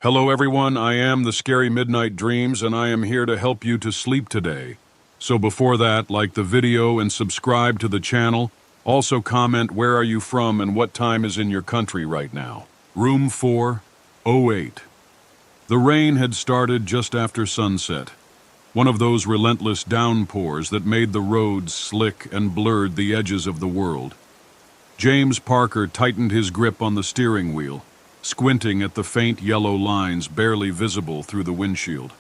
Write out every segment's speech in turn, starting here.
Hello everyone, I am the Scary Midnight Dreams and I am here to help you to sleep today. So before that, like the video and subscribe to the channel. Also comment where are you from and what time is in your country right now. Room 408. The rain had started just after sunset. One of those relentless downpours that made the roads slick and blurred the edges of the world. James Parker tightened his grip on the steering wheel, squinting at the faint yellow lines barely visible through the windshield.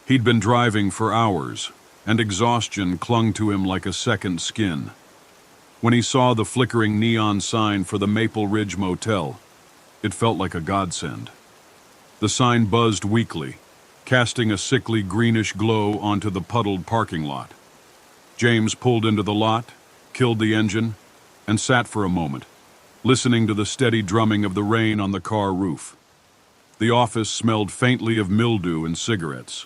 He'd been driving for hours, and exhaustion clung to him like a second skin. When he saw the flickering neon sign for the Maple Ridge Motel, it felt like a godsend. The sign buzzed weakly, casting a sickly greenish glow onto the puddled parking lot. James pulled into the lot, killed the engine, and sat for a moment, listening to the steady drumming of the rain on the car roof. The office smelled faintly of mildew and cigarettes.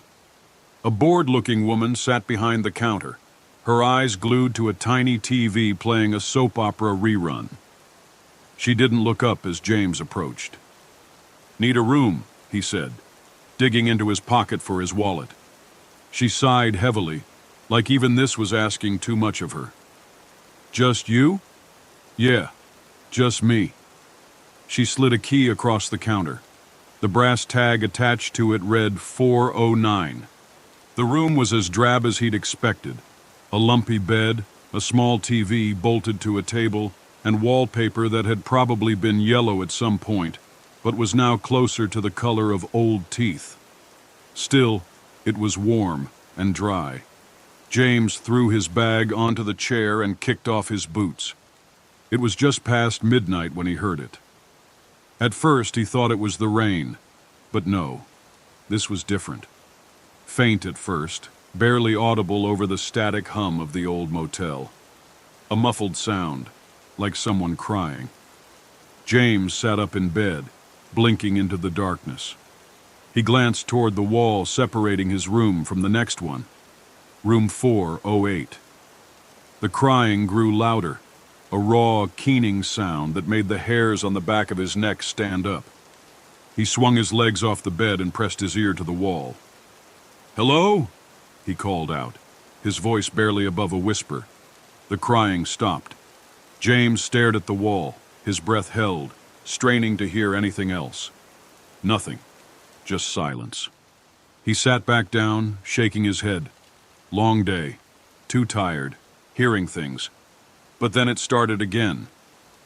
A bored-looking woman sat behind the counter, her eyes glued to a tiny TV playing a soap opera rerun. She didn't look up as James approached. "Need a room," he said, digging into his pocket for his wallet. She sighed heavily, like even this was asking too much of her. "Just you?" "Yeah. Just me." She slid a key across the counter. The brass tag attached to it read 409. The room was as drab as he'd expected. A lumpy bed, a small TV bolted to a table, and wallpaper that had probably been yellow at some point, but was now closer to the color of old teeth. Still, it was warm and dry. James threw his bag onto the chair and kicked off his boots. It was just past midnight when he heard it. At first, he thought it was the rain, but no, this was different. Faint at first, barely audible over the static hum of the old motel. A muffled sound, like someone crying. James sat up in bed, blinking into the darkness. He glanced toward the wall separating his room from the next one, room 408. The crying grew louder. A raw, keening sound that made the hairs on the back of his neck stand up. He swung his legs off the bed and pressed his ear to the wall. "Hello?" he called out, his voice barely above a whisper. The crying stopped. James stared at the wall, his breath held, straining to hear anything else. Nothing, just silence. He sat back down, shaking his head. Long day, too tired, hearing things. But then it started again.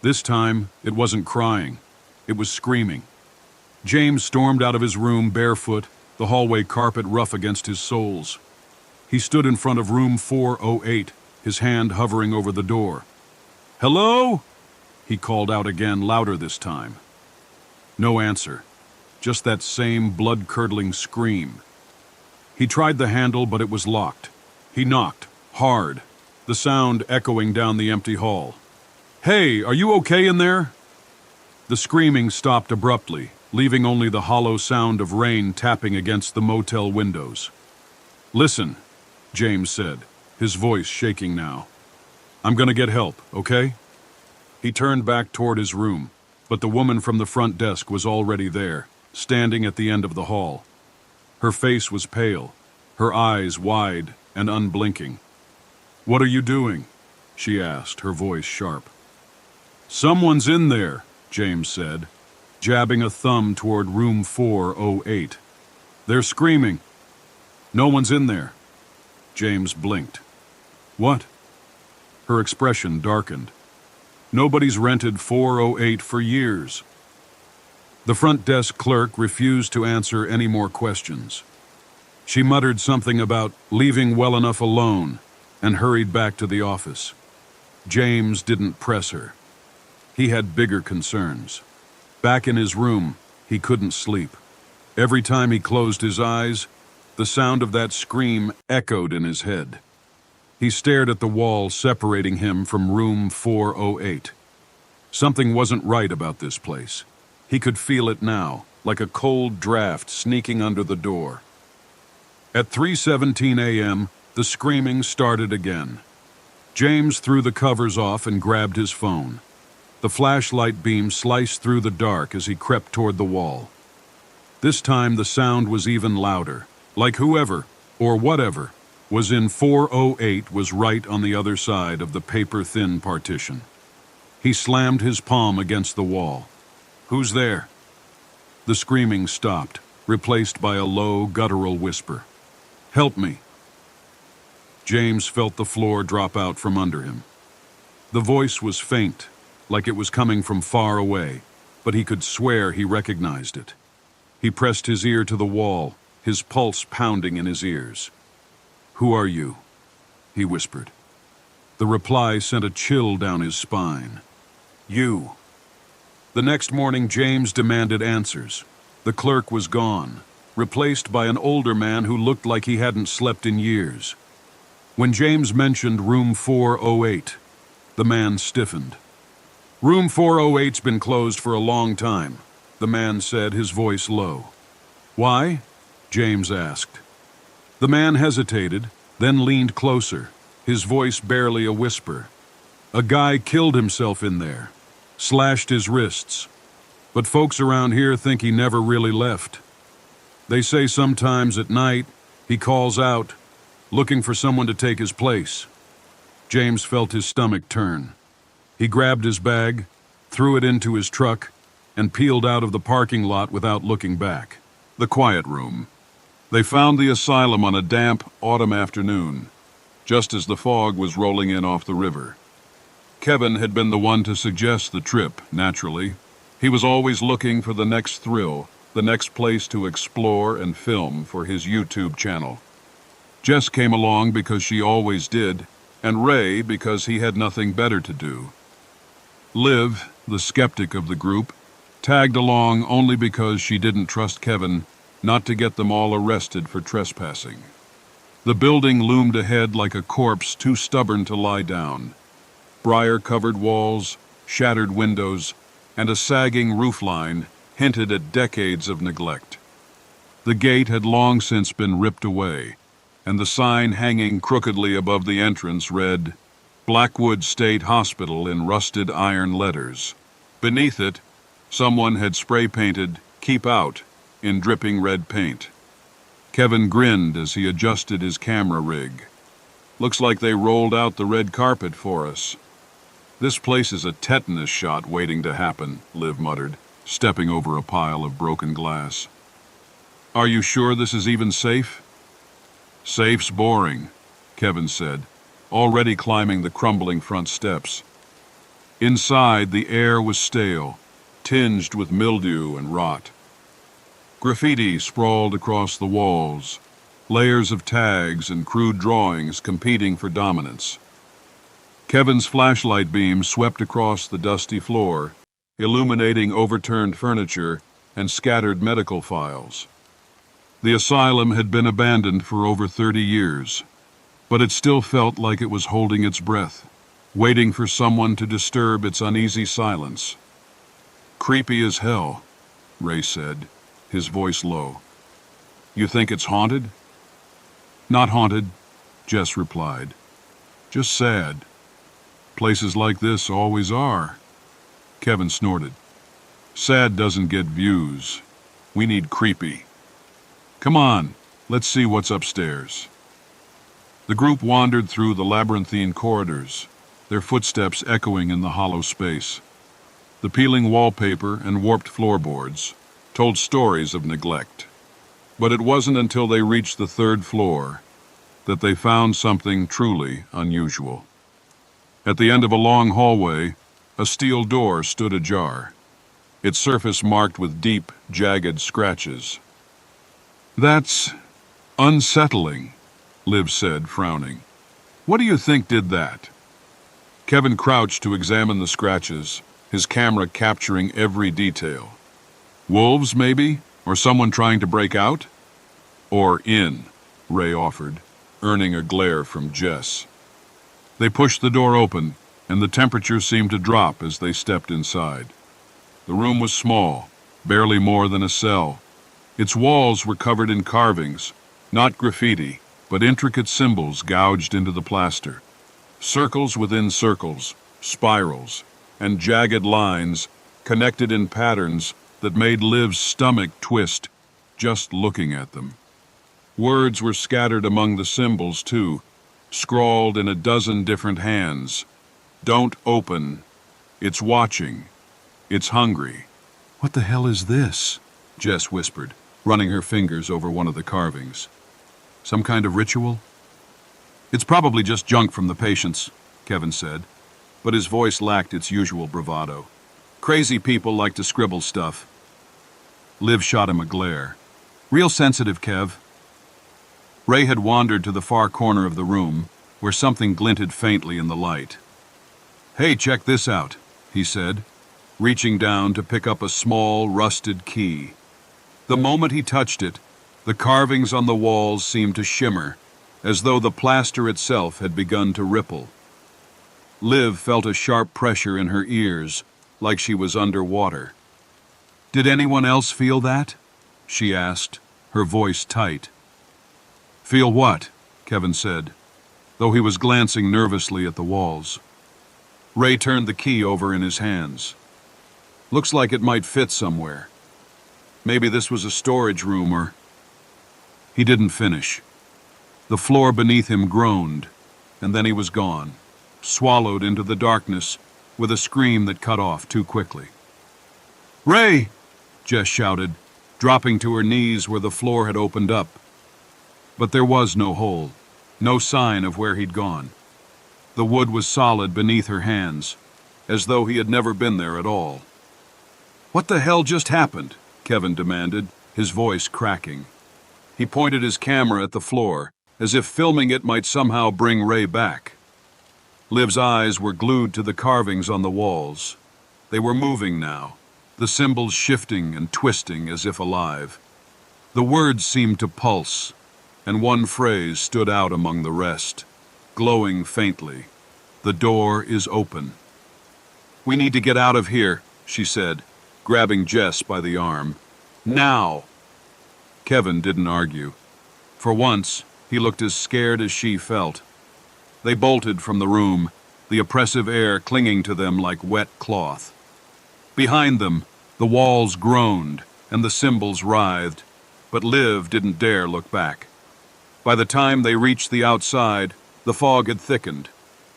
This time, it wasn't crying. It was screaming. James stormed out of his room barefoot, the hallway carpet rough against his soles. He stood in front of room 408, his hand hovering over the door. "Hello?" he called out again, louder this time. No answer, just that same blood-curdling scream. He tried the handle, but it was locked. He knocked, hard, the sound echoing down the empty hall. "Hey, are you okay in there?" The screaming stopped abruptly, leaving only the hollow sound of rain tapping against the motel windows. "Listen," James said, his voice shaking now. "I'm gonna get help, okay?" He turned back toward his room, but the woman from the front desk was already there, standing at the end of the hall. Her face was pale, her eyes wide and unblinking. "What are you doing?" she asked, her voice sharp. "Someone's in there," James said, jabbing a thumb toward room 408. "They're screaming." "No one's in there." James blinked. "What?" Her expression darkened. "Nobody's rented 408 for years." The front desk clerk refused to answer any more questions. She muttered something about leaving well enough alone and hurried back to the office. James didn't press her. He had bigger concerns. Back in his room, he couldn't sleep. Every time he closed his eyes, the sound of that scream echoed in his head. He stared at the wall separating him from room 408. Something wasn't right about this place. He could feel it now, like a cold draft sneaking under the door. At 3:17 a.m., the screaming started again. James threw the covers off and grabbed his phone. The flashlight beam sliced through the dark as he crept toward the wall. This time the sound was even louder, like whoever, or whatever, was in 408 was right on the other side of the paper-thin partition. He slammed his palm against the wall. "Who's there?" The screaming stopped, replaced by a low, guttural whisper. "Help me." James felt the floor drop out from under him. The voice was faint, like it was coming from far away, but he could swear he recognized it. He pressed his ear to the wall, his pulse pounding in his ears. "Who are you?" he whispered. The reply sent a chill down his spine. "You." The next morning, James demanded answers. The clerk was gone, replaced by an older man who looked like he hadn't slept in years. When James mentioned room 408, the man stiffened. "Room 408's been closed for a long time," the man said, his voice low. "Why?" James asked. The man hesitated, then leaned closer, his voice barely a whisper. "A guy killed himself in there, slashed his wrists. But folks around here think he never really left. They say sometimes at night he calls out, looking for someone to take his place." James felt his stomach turn. He grabbed his bag, threw it into his truck, and peeled out of the parking lot without looking back. The quiet room. They found the asylum on a damp autumn afternoon, just as the fog was rolling in off the river. Kevin had been the one to suggest the trip, naturally. He was always looking for the next thrill, the next place to explore and film for his YouTube channel. Jess came along because she always did, and Ray because he had nothing better to do. Liv, the skeptic of the group, tagged along only because she didn't trust Kevin not to get them all arrested for trespassing. The building loomed ahead like a corpse too stubborn to lie down. Briar-covered walls, shattered windows, and a sagging roofline hinted at decades of neglect. The gate had long since been ripped away, and the sign hanging crookedly above the entrance read, "Blackwood State Hospital" in rusted iron letters. Beneath it, someone had spray-painted "Keep Out" in dripping red paint. Kevin grinned as he adjusted his camera rig. "Looks like they rolled out the red carpet for us." "This place is a tetanus shot waiting to happen," Liv muttered, stepping over a pile of broken glass. "Are you sure this is even safe?" "Safe's boring," Kevin said, already climbing the crumbling front steps. Inside, the air was stale, tinged with mildew and rot. Graffiti sprawled across the walls, layers of tags and crude drawings competing for dominance. Kevin's flashlight beam swept across the dusty floor, illuminating overturned furniture and scattered medical files. The asylum had been abandoned for over 30 years, but it still felt like it was holding its breath, waiting for someone to disturb its uneasy silence. "Creepy as hell," Ray said, his voice low. "You think it's haunted?" "Not haunted," Jess replied. "Just sad. Places like this always are." Kevin snorted. "Sad doesn't get views. We need creepy. Come on, let's see what's upstairs." The group wandered through the labyrinthine corridors, their footsteps echoing in the hollow space. The peeling wallpaper and warped floorboards told stories of neglect. But it wasn't until they reached the third floor that they found something truly unusual. At the end of a long hallway, a steel door stood ajar, its surface marked with deep, jagged scratches. "That's unsettling," Liv said, frowning. "What do you think did that?" Kevin crouched to examine the scratches, his camera capturing every detail. "Wolves, maybe? Or someone trying to break out?" "Or in," Ray offered, earning a glare from Jess. They pushed the door open, and the temperature seemed to drop as they stepped inside. The room was small, barely more than a cell. Its walls were covered in carvings, not graffiti, but intricate symbols gouged into the plaster. Circles within circles, spirals, and jagged lines connected in patterns that made Liv's stomach twist just looking at them. Words were scattered among the symbols, too, scrawled in a dozen different hands. Don't open. It's watching. It's hungry. What the hell is this? Jess whispered, running her fingers over one of the carvings. Some kind of ritual? It's probably just junk from the patients, Kevin said, but his voice lacked its usual bravado. Crazy people like to scribble stuff. Liv shot him a glare. Real sensitive, Kev. Ray had wandered to the far corner of the room, where something glinted faintly in the light. Hey, check this out, he said, reaching down to pick up a small, rusted key. The moment he touched it, the carvings on the walls seemed to shimmer, as though the plaster itself had begun to ripple. Liv felt a sharp pressure in her ears, like she was underwater. Did anyone else feel that? She asked, her voice tight. Feel what? Kevin said, though he was glancing nervously at the walls. Ray turned the key over in his hands. Looks like it might fit somewhere. Maybe this was a storage room or... He didn't finish. The floor beneath him groaned, and then he was gone, swallowed into the darkness with a scream that cut off too quickly. Ray! Jess shouted, dropping to her knees where the floor had opened up. But there was no hole, no sign of where he'd gone. The wood was solid beneath her hands, as though he had never been there at all. What the hell just happened? Kevin demanded, his voice cracking. He pointed his camera at the floor, as if filming it might somehow bring Ray back. Liv's eyes were glued to the carvings on the walls. They were moving now, the symbols shifting and twisting as if alive. The words seemed to pulse, and one phrase stood out among the rest, glowing faintly. The door is open. We need to get out of here, she said, grabbing Jess by the arm. Now! Kevin didn't argue. For once, he looked as scared as she felt. They bolted from the room, the oppressive air clinging to them like wet cloth. Behind them, the walls groaned and the symbols writhed, but Liv didn't dare look back. By the time they reached the outside, the fog had thickened,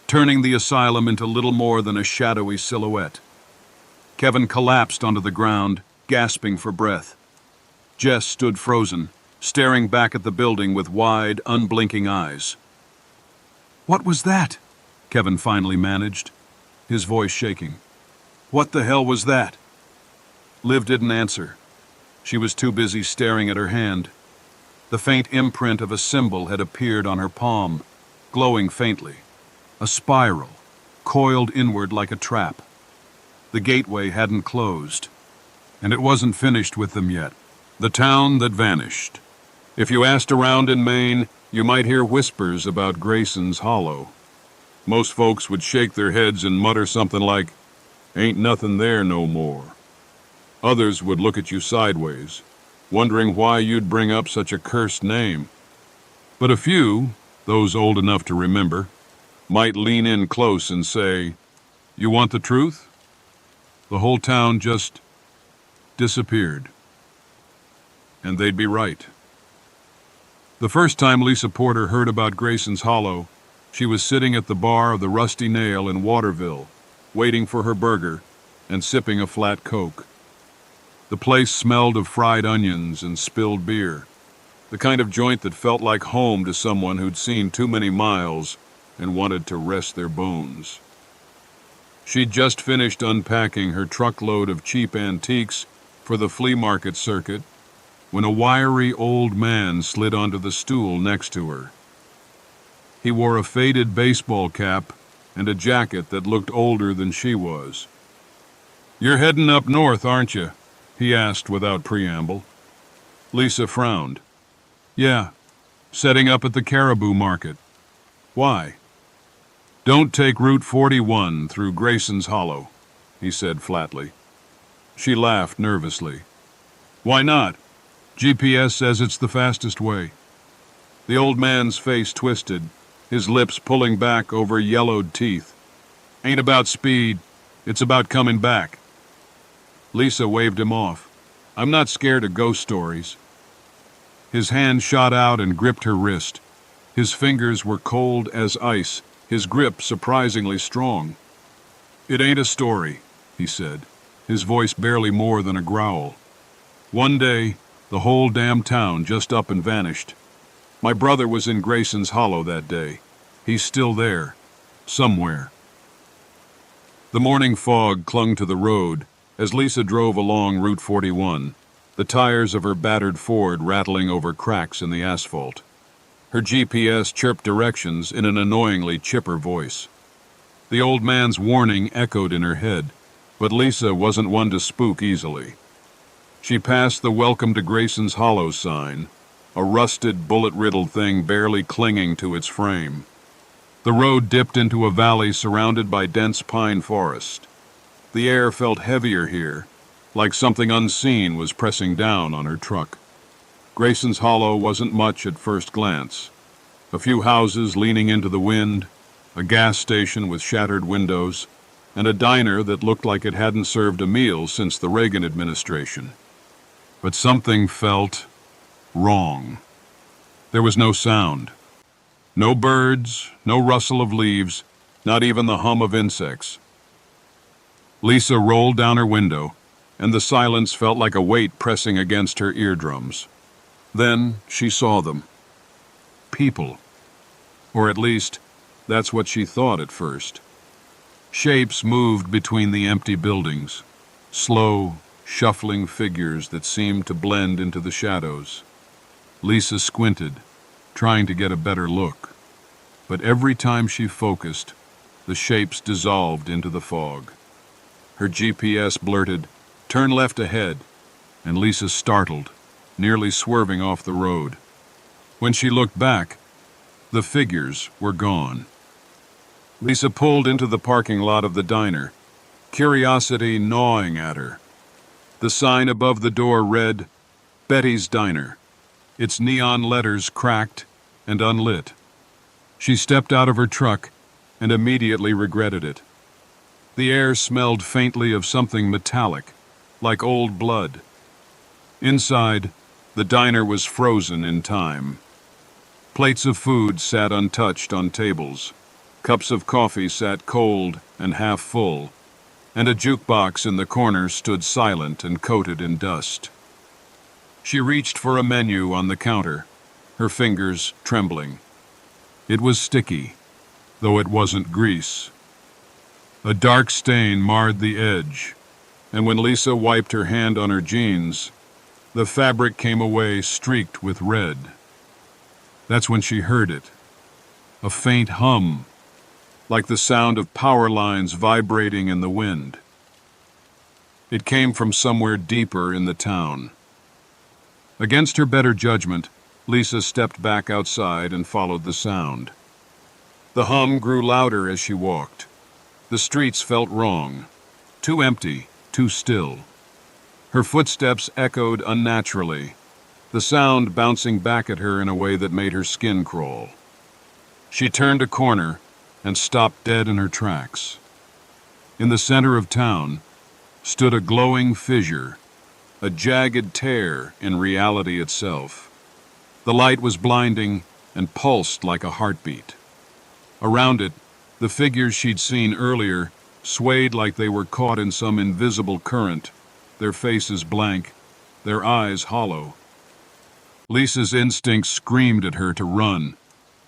turning the asylum into little more than a shadowy silhouette. Kevin collapsed onto the ground, gasping for breath. Jess stood frozen, staring back at the building with wide, unblinking eyes. What was that? Kevin finally managed, his voice shaking. What the hell was that? Liv didn't answer. She was too busy staring at her hand. The faint imprint of a symbol had appeared on her palm, glowing faintly. A spiral, coiled inward like a trap. The gateway hadn't closed, and it wasn't finished with them yet. The town that vanished. If you asked around in Maine, you might hear whispers about Grayson's Hollow. Most folks would shake their heads and mutter something like, "Ain't nothing there no more." Others would look at you sideways, wondering why you'd bring up such a cursed name. But a few, those old enough to remember, might lean in close and say, "You want the truth?" The whole town just disappeared. And they'd be right. The first time Lisa Porter heard about Grayson's Hollow, she was sitting at the bar of the Rusty Nail in Waterville, waiting for her burger and sipping a flat Coke. The place smelled of fried onions and spilled beer, the kind of joint that felt like home to someone who'd seen too many miles and wanted to rest their bones. She'd just finished unpacking her truckload of cheap antiques for the flea market circuit when a wiry old man slid onto the stool next to her. He wore a faded baseball cap and a jacket that looked older than she was. "You're heading up north, aren't you?" he asked without preamble. Lisa frowned. "Yeah, setting up at the Caribou Market." "Why?" "Don't take Route 41 through Grayson's Hollow," he said flatly. She laughed nervously. "Why not? GPS says it's the fastest way." The old man's face twisted, his lips pulling back over yellowed teeth. "Ain't about speed, it's about coming back." Lisa waved him off. "I'm not scared of ghost stories. His hand shot out and gripped her wrist. His fingers were cold as ice, his grip surprisingly strong. "It ain't a story," he said, his voice barely more than a growl. "One day, the whole damn town just up and vanished. My brother was in Grayson's Hollow that day. He's still there. Somewhere." The morning fog clung to the road as Lisa drove along Route 41, the tires of her battered Ford rattling over cracks in the asphalt. Her GPS chirped directions in an annoyingly chipper voice. The old man's warning echoed in her head, but Lisa wasn't one to spook easily. She passed the "Welcome to Grayson's Hollow" sign, a rusted, bullet-riddled thing barely clinging to its frame. The road dipped into a valley surrounded by dense pine forest. The air felt heavier here, like something unseen was pressing down on her truck. Grayson's Hollow wasn't much at first glance. A few houses leaning into the wind, a gas station with shattered windows, and a diner that looked like it hadn't served a meal since the Reagan administration. But something felt wrong. There was no sound. No birds, no rustle of leaves, not even the hum of insects. Lisa rolled down her window, and the silence felt like a weight pressing against her eardrums. Then she saw them. People. Or at least, that's what she thought at first. Shapes moved between the empty buildings, slow, shuffling figures that seemed to blend into the shadows. Lisa squinted, trying to get a better look. But every time she focused, the shapes dissolved into the fog. Her GPS blurted, "Turn left ahead," and Lisa startled, nearly swerving off the road. When she looked back, the figures were gone. Lisa pulled into the parking lot of the diner, curiosity gnawing at her. The sign above the door read, "Betty's Diner," its neon letters cracked and unlit. She stepped out of her truck and immediately regretted it. The air smelled faintly of something metallic, like old blood. Inside, the diner was frozen in time. Plates of food sat untouched on tables. Cups of coffee sat cold and half full, and a jukebox in the corner stood silent and coated in dust. She reached for a menu on the counter, her fingers trembling. It was sticky, though it wasn't grease. A dark stain marred the edge, and when Lisa wiped her hand on her jeans, the fabric came away streaked with red. That's when she heard it. A faint hum, like the sound of power lines vibrating in the wind. It came from somewhere deeper in the town. Against her better judgment, Lisa stepped back outside and followed the sound. The hum grew louder as she walked. The streets felt wrong, too empty, too still. Her footsteps echoed unnaturally, the sound bouncing back at her in a way that made her skin crawl. She turned a corner and stopped dead in her tracks. In the center of town stood a glowing fissure, a jagged tear in reality itself. The light was blinding and pulsed like a heartbeat. Around it, the figures she'd seen earlier swayed like they were caught in some invisible current, their faces blank, their eyes hollow. Lisa's instincts screamed at her to run,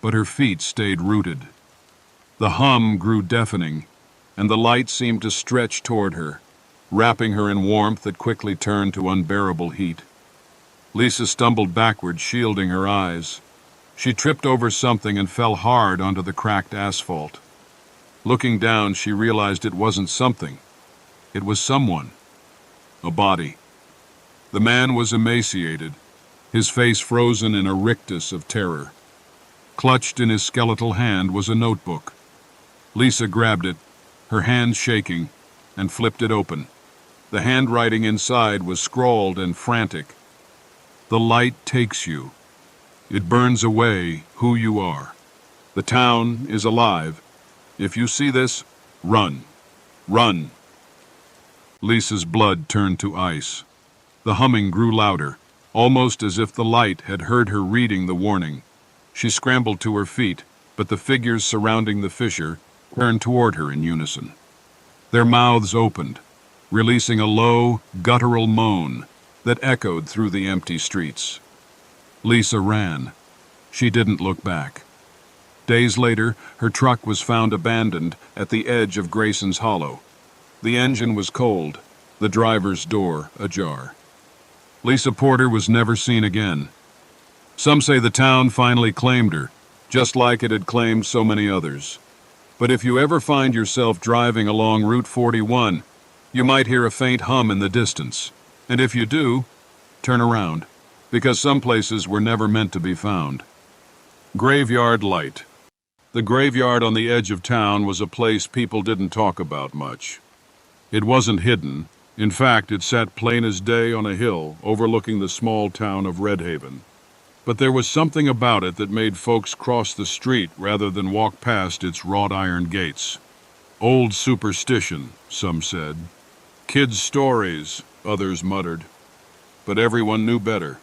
but her feet stayed rooted. The hum grew deafening, and the light seemed to stretch toward her, wrapping her in warmth that quickly turned to unbearable heat. Lisa stumbled backward, shielding her eyes. She tripped over something and fell hard onto the cracked asphalt. Looking down, she realized it wasn't something. It was someone. A body. The man was emaciated, his face frozen in a rictus of terror. Clutched in his skeletal hand was a notebook. Lisa grabbed it, her hand shaking, and flipped it open. The handwriting inside was scrawled and frantic. "The light takes you. It burns away who you are. The town is alive. If you see this, run. Run." Lisa's blood turned to ice. The humming grew louder, almost as if the light had heard her reading the warning. She scrambled to her feet, but the figures surrounding the fissure turned toward her in unison. Their mouths opened, releasing a low, guttural moan that echoed through the empty streets. Lisa ran. She didn't look back. Days later, her truck was found abandoned at the edge of Grayson's Hollow. The engine was cold, the driver's door ajar. Lisa Porter was never seen again. Some say the town finally claimed her, just like it had claimed so many others. But if you ever find yourself driving along Route 41, you might hear a faint hum in the distance. And if you do, turn around, because some places were never meant to be found. Graveyard Light. The graveyard on the edge of town was a place people didn't talk about much. It wasn't hidden. In fact, it sat plain as day on a hill overlooking the small town of Red Haven. But there was something about it that made folks cross the street rather than walk past its wrought iron gates. Old superstition, some said. Kids' stories, others muttered. But everyone knew better.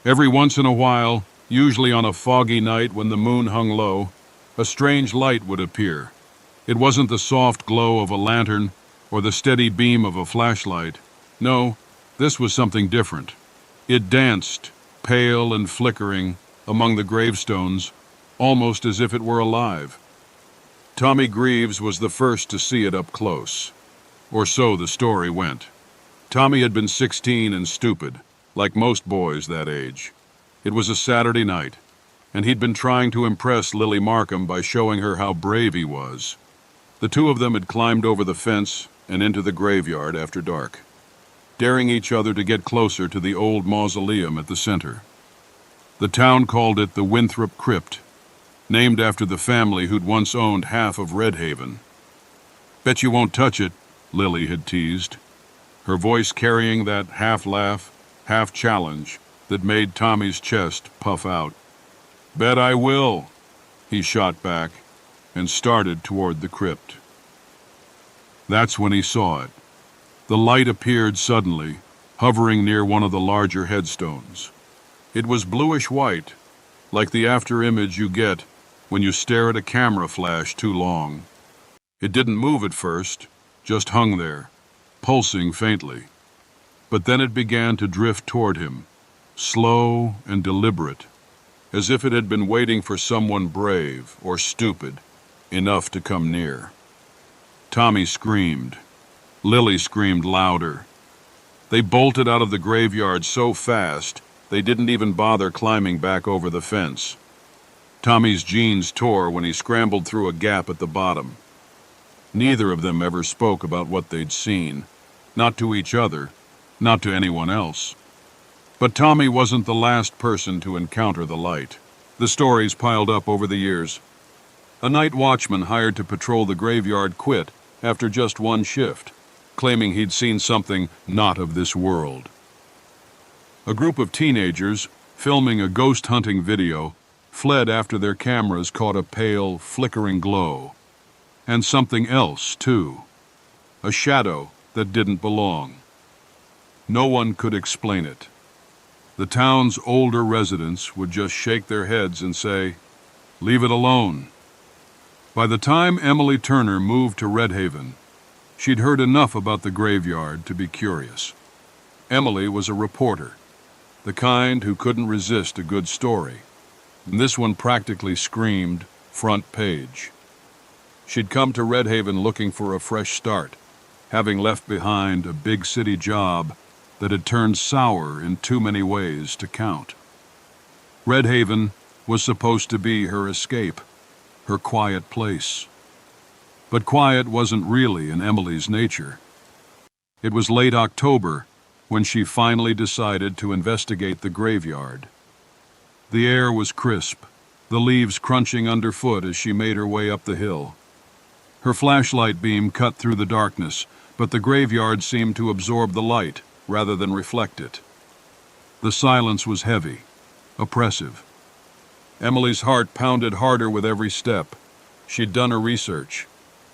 Every once in a while, usually on a foggy night when the moon hung low, a strange light would appear. It wasn't the soft glow of a lantern or the steady beam of a flashlight. No, this was something different. It danced, pale and flickering, among the gravestones, almost as if it were alive. Tommy Greaves was the first to see it up close. Or so the story went. Tommy had been 16 and stupid, like most boys that age. It was a Saturday night, and he'd been trying to impress Lily Markham by showing her how brave he was. The two of them had climbed over the fence and into the graveyard after dark, daring each other to get closer to the old mausoleum at the center. The town called it the Winthrop Crypt, named after the family who'd once owned half of Red Haven. "Bet you won't touch it," Lily had teased, her voice carrying that half-laugh, half-challenge that made Tommy's chest puff out. "Bet I will," he shot back, and started toward the crypt. That's when he saw it. The light appeared suddenly, hovering near one of the larger headstones. It was bluish-white, like the after-image you get when you stare at a camera flash too long. It didn't move at first, just hung there, pulsing faintly. But then it began to drift toward him, slow and deliberate, as if it had been waiting for someone brave or stupid enough to come near. Tommy screamed. Lily screamed louder. They bolted out of the graveyard so fast they didn't even bother climbing back over the fence. Tommy's jeans tore when he scrambled through a gap at the bottom. Neither of them ever spoke about what they'd seen, not to each other, not to anyone else. But Tommy wasn't the last person to encounter the light. The stories piled up over the years. A night watchman hired to patrol the graveyard quit after just one shift, claiming he'd seen something not of this world. A group of teenagers, filming a ghost hunting video, fled after their cameras caught a pale, flickering glow. And something else, too. A shadow that didn't belong. No one could explain it. The town's older residents would just shake their heads and say, "Leave it alone." By the time Emily Turner moved to Red Haven, she'd heard enough about the graveyard to be curious. Emily was a reporter, the kind who couldn't resist a good story. And this one practically screamed front page. She'd come to Red Haven looking for a fresh start, having left behind a big city job that had turned sour in too many ways to count. Red Haven was supposed to be her escape, her quiet place. But quiet wasn't really in Emily's nature. It was late October when she finally decided to investigate the graveyard. The air was crisp, the leaves crunching underfoot as she made her way up the hill. Her flashlight beam cut through the darkness, but the graveyard seemed to absorb the light rather than reflect it. The silence was heavy, oppressive. Emily's heart pounded harder with every step. She'd done her research.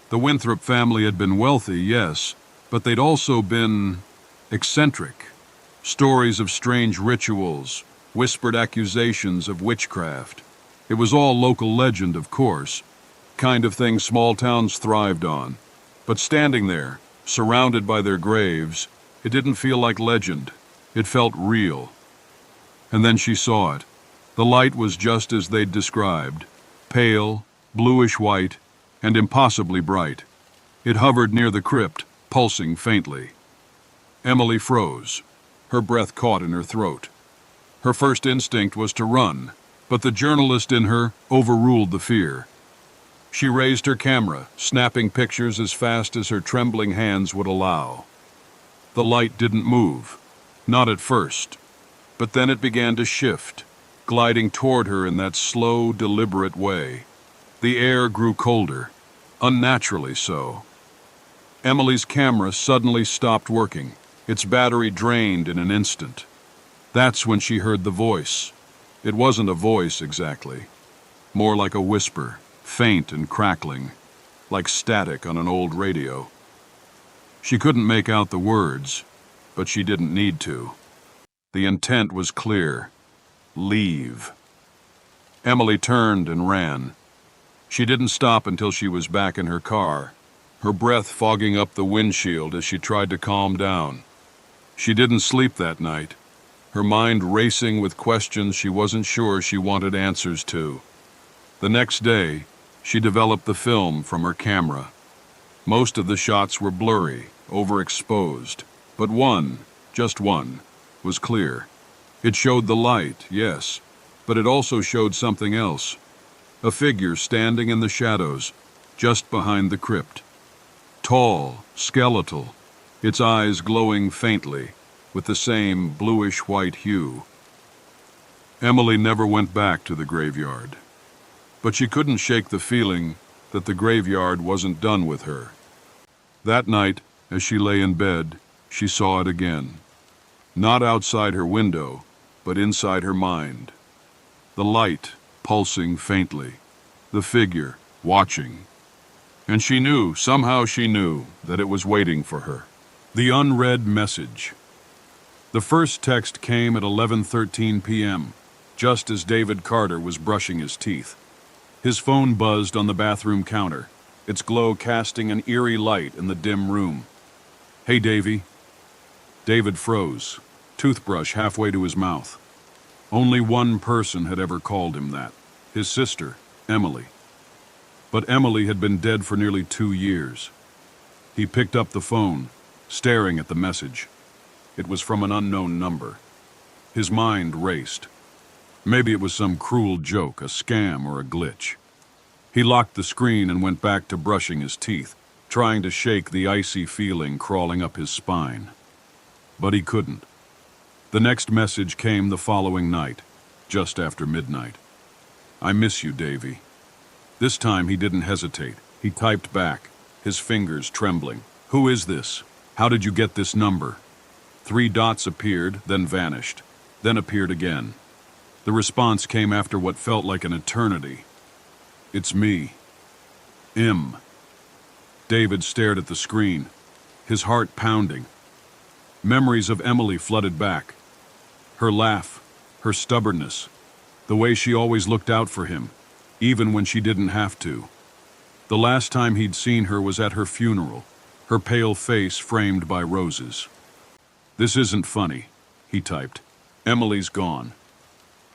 The Winthrop family had been wealthy, yes, but they'd also been eccentric. Stories of strange rituals, whispered accusations of witchcraft. It was all local legend, of course, kind of thing small towns thrived on. But standing there, surrounded by their graves, it didn't feel like legend. It felt real. And then she saw it. The light was just as they'd described, pale, bluish-white, and impossibly bright. It hovered near the crypt, pulsing faintly. Emily froze. Her breath caught in her throat. Her first instinct was to run, but the journalist in her overruled the fear. She raised her camera, snapping pictures as fast as her trembling hands would allow. The light didn't move, not at first, but then it began to shift, gliding toward her in that slow, deliberate way. The air grew colder, unnaturally so. Emily's camera suddenly stopped working. Its battery drained in an instant. That's when she heard the voice. It wasn't a voice exactly, more like a whisper, faint and crackling, like static on an old radio. She couldn't make out the words, but she didn't need to. The intent was clear. Leave. Emily turned and ran. She didn't stop until she was back in her car, her breath fogging up the windshield as she tried to calm down. She didn't sleep that night, her mind racing with questions she wasn't sure she wanted answers to. The next day, she developed the film from her camera. Most of the shots were blurry, overexposed, but one, just one, was clear. It showed the light, yes, but it also showed something else. A figure standing in the shadows, just behind the crypt. Tall, skeletal, its eyes glowing faintly, with the same bluish-white hue. Emily never went back to the graveyard, but she couldn't shake the feeling that the graveyard wasn't done with her. That night, as she lay in bed, she saw it again. Not outside her window, but inside her mind. The light pulsing faintly, the figure watching. And she knew, somehow she knew, that it was waiting for her. The Unread Message. The first text came at 11:13 p.m., just as David Carter was brushing his teeth. His phone buzzed on the bathroom counter, its glow casting an eerie light in the dim room. "Hey, Davy." David froze, toothbrush halfway to his mouth. Only one person had ever called him that, his sister, Emily. But Emily had been dead for nearly 2 years. He picked up the phone, staring at the message. It was from an unknown number. His mind raced. Maybe it was some cruel joke, a scam, or a glitch. He locked the screen and went back to brushing his teeth, trying to shake the icy feeling crawling up his spine. But he couldn't. The next message came the following night, just after midnight. "I miss you, Davy." This time he didn't hesitate. He typed back, his fingers trembling. "Who is this? How did you get this number?" 3 dots appeared, then vanished, then appeared again. The response came after what felt like an eternity. "It's me. M." David stared at the screen, his heart pounding. Memories of Emily flooded back. Her laugh, her stubbornness, the way she always looked out for him, even when she didn't have to. The last time he'd seen her was at her funeral, her pale face framed by roses. "This isn't funny," he typed. "Emily's gone."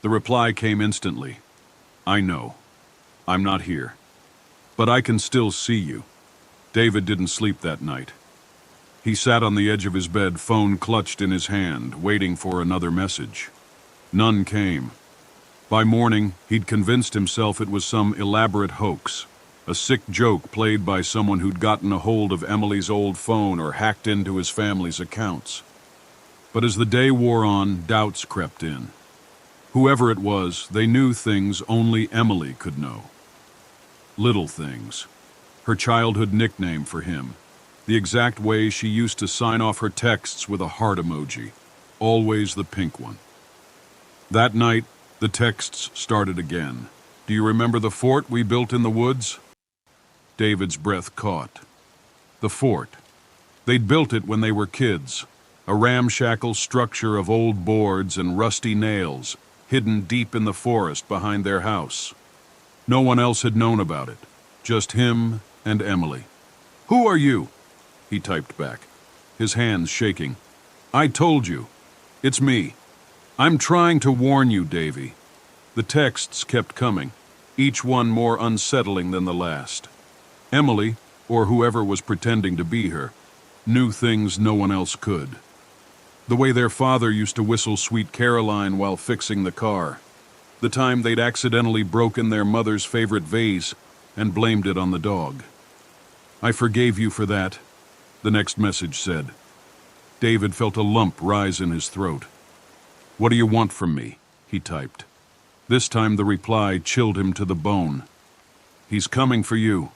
The reply came instantly. "I know. I'm not here. But I can still see you." David didn't sleep that night. He sat on the edge of his bed, phone clutched in his hand, waiting for another message. None came. By morning, he'd convinced himself it was some elaborate hoax, a sick joke played by someone who'd gotten a hold of Emily's old phone or hacked into his family's accounts. But as the day wore on, doubts crept in. Whoever it was, they knew things only Emily could know. Little things. Her childhood nickname for him. The exact way she used to sign off her texts with a heart emoji. Always the pink one. That night, the texts started again. "Do you remember the fort we built in the woods?" David's breath caught. The fort. They'd built it when they were kids. a ramshackle structure of old boards and rusty nails, hidden deep in the forest behind their house. No one else had known about it, just him and Emily. "Who are you?" he typed back, his hands shaking. "I told you. It's me. I'm trying to warn you, Davy." The texts kept coming, each one more unsettling than the last. Emily, or whoever was pretending to be her, knew things no one else could. The way their father used to whistle Sweet Caroline while fixing the car. The time they'd accidentally broken their mother's favorite vase and blamed it on the dog. "I forgave you for that," the next message said. David felt a lump rise in his throat. "What do you want from me?" he typed. This time the reply chilled him to the bone. "He's coming for you."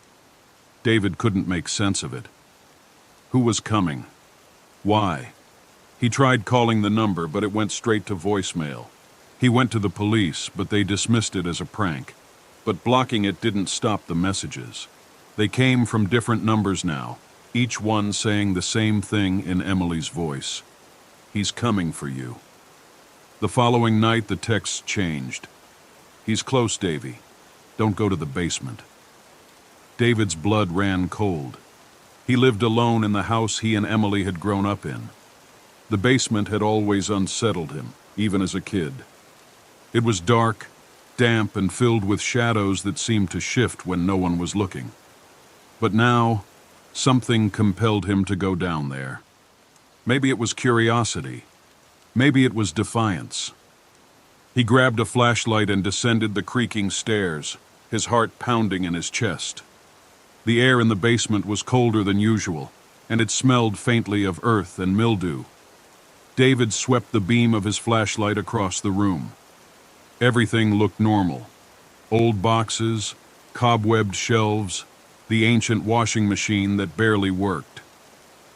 David couldn't make sense of it. Who was coming? Why? He tried calling the number, but it went straight to voicemail. He went to the police, but they dismissed it as a prank. But blocking it didn't stop the messages. They came from different numbers now, each one saying the same thing in Emily's voice. "He's coming for you." The following night, the texts changed. "He's close, Davy. Don't go to the basement." David's blood ran cold. He lived alone in the house he and Emily had grown up in. The basement had always unsettled him, even as a kid. It was dark, damp, and filled with shadows that seemed to shift when no one was looking. But now, something compelled him to go down there. Maybe it was curiosity. Maybe it was defiance. He grabbed a flashlight and descended the creaking stairs, his heart pounding in his chest. The air in the basement was colder than usual, and it smelled faintly of earth and mildew. David swept the beam of his flashlight across the room. Everything looked normal. Old boxes, cobwebbed shelves, the ancient washing machine that barely worked.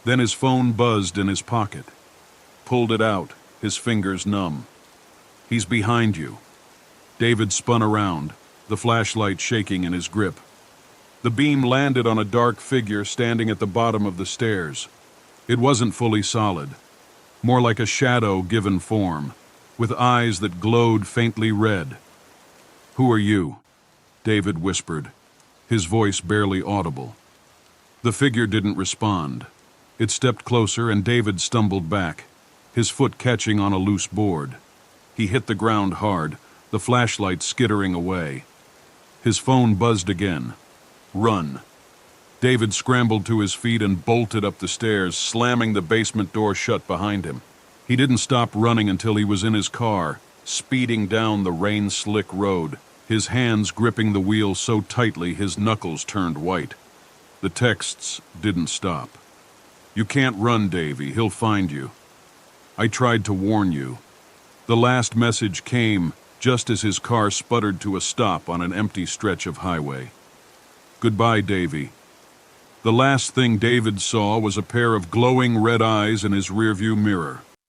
Then his phone buzzed in his pocket. Pulled it out, his fingers numb. "He's behind you." David spun around, the flashlight shaking in his grip. The beam landed on a dark figure standing at the bottom of the stairs. It wasn't fully solid, more like a shadow given form, with eyes that glowed faintly red. "Who are you?" David whispered, his voice barely audible. The figure didn't respond. It stepped closer and David stumbled back, his foot catching on a loose board. He hit the ground hard, the flashlight skittering away. His phone buzzed again. "Run." David scrambled to his feet and bolted up the stairs, slamming the basement door shut behind him. He didn't stop running until he was in his car, speeding down the rain-slick road, his hands gripping the wheel so tightly his knuckles turned white. The texts didn't stop. "You can't run, Davy. He'll find you. I tried to warn you." The last message came just as his car sputtered to a stop on an empty stretch of highway. "Goodbye, Davy." The last thing David saw was a pair of glowing red eyes in his rearview mirror.